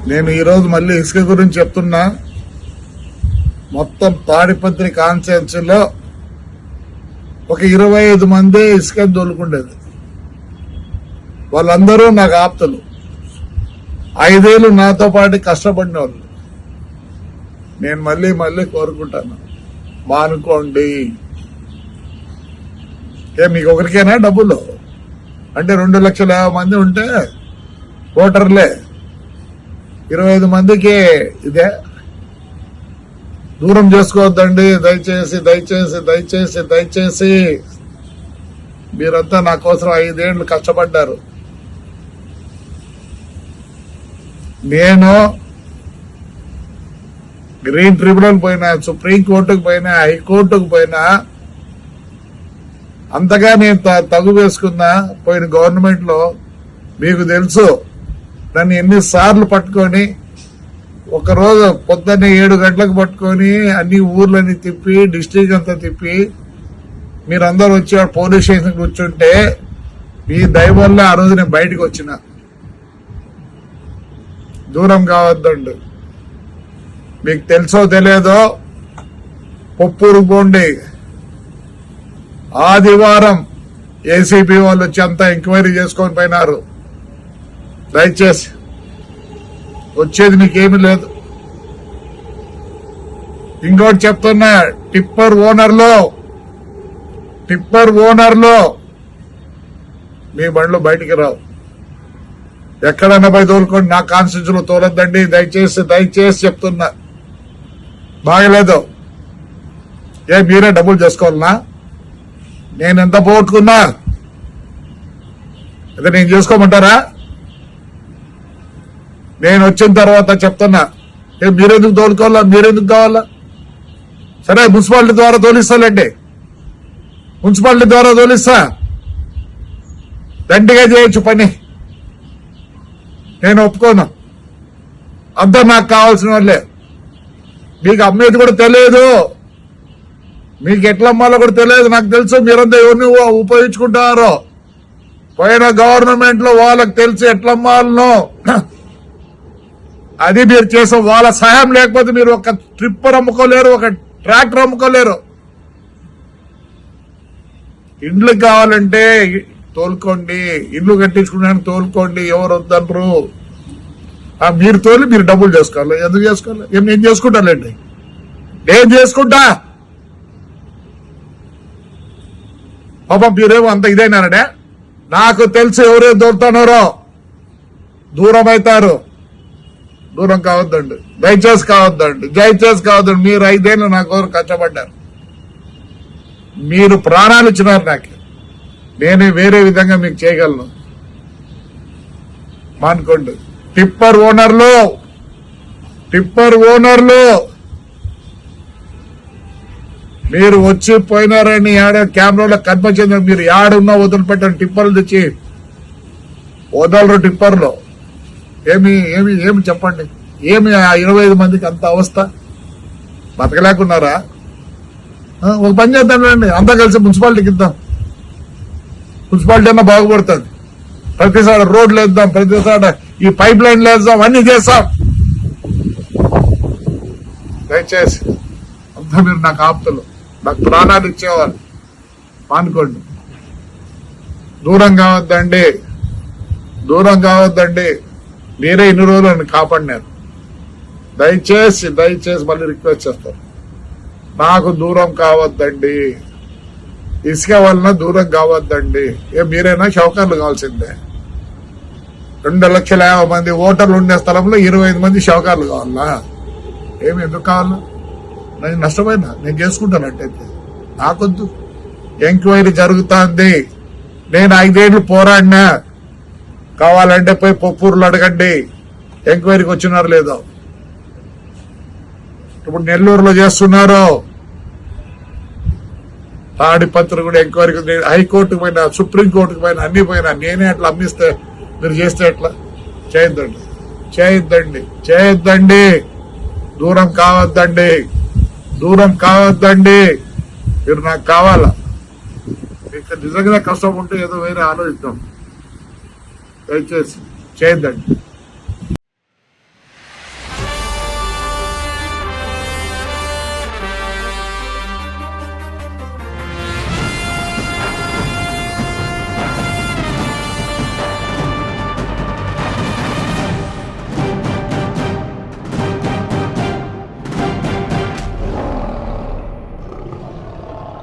నేను ఈరోజు మళ్ళీ ఇసుక గురించి చెప్తున్నా. మొత్తం తాడిపత్రి కాన్స్టిట్యున్సీలో ఒక 25 మంది ఇసుక తోలుకుండేది. వాళ్ళందరూ నాకు ఆప్తులు. 5 ఏళ్ళు నాతో పాటు కష్టపడిన వాళ్ళు. నేను మళ్ళీ కోరుకుంటాను, మానుకోండి. మీకు ఒకరికైనా డబ్బులు అంటే 2,50,000 మంది ఉంటే ఓటర్లే, 25 మందికి ఇదే. దూరం చేసుకోవద్దండి. దయచేసి మీరంతా నా కోసం 5 ఏళ్ళు కష్టపడ్డారు. నేను గ్రీన్ ట్రిబ్యునల్ పోయినా, సుప్రీం కోర్టుకు పోయినా, హైకోర్టుకు పోయినా, అంతగా నేను తగు వేసుకున్నా. పోయిన గవర్నమెంట్ లో మీకు తెలుసు, నన్ను ఎన్నిసార్లు పట్టుకొని, ఒకరోజు పొద్దున్నే 7 గంటలకు పట్టుకొని అన్ని ఊర్లని తిప్పి, డిస్ట్రిక్ట్ అంతా తిప్పి, మీరందరూ వచ్చి పోలీస్ స్టేషన్ కూర్చుంటే మీ దయ వల్ల ఆ రోజు నేను బయటకు వచ్చిన. దూరం కావద్దండి. మీకు తెలుసో తెలియదో, పొప్పూరు పోండి. ఆదివారం ఏసీబీ వాళ్ళు వచ్చి అంతా ఎంక్వైరీ చేసుకొని పోయినారు. దయచేసి వచ్చేది మీకేమీ లేదు. ఇంకోటి చెప్తున్నా, టిప్పర్ ఓనర్లో మీ బండ్లు బయటికి రావు. ఎక్కడన్నా పోయి తోలుకోండి, నా కాన్స్టిట్యూన్సీలో తోలొద్దండి. దయచేసి చెప్తున్నా. బాగలేదు. మీరే డబ్బులు చేసుకోవాలనా? నేను ఎంత పోగొట్టుకున్నా అదే నేను చేసుకోమంటారా? నేను వచ్చిన తర్వాత చెప్తున్నా, మీరెందుకు తోలుకోవాలా? మీరెందుకు కావాలా? సరే, మున్సిపాలిటీ ద్వారా తోలిస్తానండి. మున్సిపాలిటీ ద్వారా తోలిస్తా. దండిగా చేయొచ్చు పని. నేను ఒప్పుకోను. అంతా నాకు కావాల్సిన వాళ్ళే. మీకు అమ్మేది కూడా తెలియదు, మీకు ఎట్లా అమ్మాలో కూడా తెలియదు. నాకు తెలుసు మీరంతా ఎవరిని ఉపయోగించుకుంటారో. పోయిన గవర్నమెంట్ లో వాళ్ళకి తెలిసి ఎట్లా అమ్మాలనో అది మీరు చేసాం. వాళ్ళ సహాయం లేకపోతే మీరు ఒక ట్రిప్పర్ అమ్ముకోలేరు, ఒక ట్రాక్టర్ అమ్ముకోలేరు. ఇండ్లు కావాలంటే తోలుకోండి, ఇల్లు కట్టించుకున్నాను తోలుకోండి, ఎవరు వద్దనరు. మీరు తోలి మీరు డబ్బులు చేసుకోవాలి. ఎందుకు చేసుకోవాలి? నేను చేసుకుంటానండి, నేను చేసుకుంటా. పాపం మీరేమో అంత ఇదైనారనే. నాకు తెలిసి ఎవరేం తోలుతున్నారో దూరం అవుతారు. దూరం కావద్దండి. దయచేసి కావద్దండి. మీరు 5 ఏళ్ళు నా కోసం కష్టపడ్డారు. మీరు ప్రాణాలు ఇచ్చినారు నాకు. నేను వేరే విధంగా మీకు చేయగలను. మానుకోండి. టిప్పర్ ఓనర్లు మీరు వచ్చి పోయినారని కెమెరాలో కనిపించింది. మీరు యాడున్నా వదిలిపెట్టండి. టిప్పర్లు తెచ్చి వదలరు. టిప్పర్లో ఏమి చెప్పండి. ఏమి 25 మందికి అంత అవస్థ? బతకలేకున్నారా? ఒక పని చేద్దాం, అంతా కలిసి మున్సిపాలిటీకి ఇద్దాం. మున్సిపాలిటీ అన్నా బాగుపడుతుంది. ప్రతిసారి రోడ్లు వేద్దాం, ప్రతిసారి ఈ పైప్ లైన్లు వేద్దాం, అన్ని చేస్తాం. దయచేసి అంతా మీరు నాకు ఆప్తులు, నాకు ప్రాణాలు ఇచ్చేవారు. మానుకోండి. దూరం కావద్దండి. మీరే ఇన్ని రోజులు నన్ను కాపాడినారు. దయచేసి మళ్ళీ రిక్వెస్ట్ చేస్తాను, నాకు దూరం కావద్దండి. ఇసుక వలన దూరం కావద్దండి. మీరైనా షౌకర్లు కావాల్సిందే. 2,50,000 మంది ఓటర్లు ఉండే స్థలంలో 25 మంది షౌకర్లు కావాలా? ఎందుకు కావాలా? నేను నష్టపోయినా, నేను చేసుకుంటానంటైతే నాకొద్దు. ఎంక్వైరీ జరుగుతుంది. నేను 5 ఏళ్ళు పోరాడినా. కావాలంటే పోయి పొప్పూరులో అడగండి, ఎంక్వైరీకి వచ్చినారు లేదో. ఇప్పుడు నెల్లూరులో చేస్తున్నారు. తాడిపత్రి కూడా ఎంక్వైరీకి, హైకోర్టుకు పోయినా, సుప్రీంకోర్టుకు పోయినా, అన్ని పోయినా. నేనే అట్లా అమ్మిస్తే మీరు చేస్తే ఎట్లా? చేయొద్దండి. దూరం కావద్దండి. మీరు నాకు కావాలా? మీకు నిజంగా కష్టం ఉంటే ఏదో వేరే ఆలోచిద్దాం. దయచేసి చేయొద్దండి.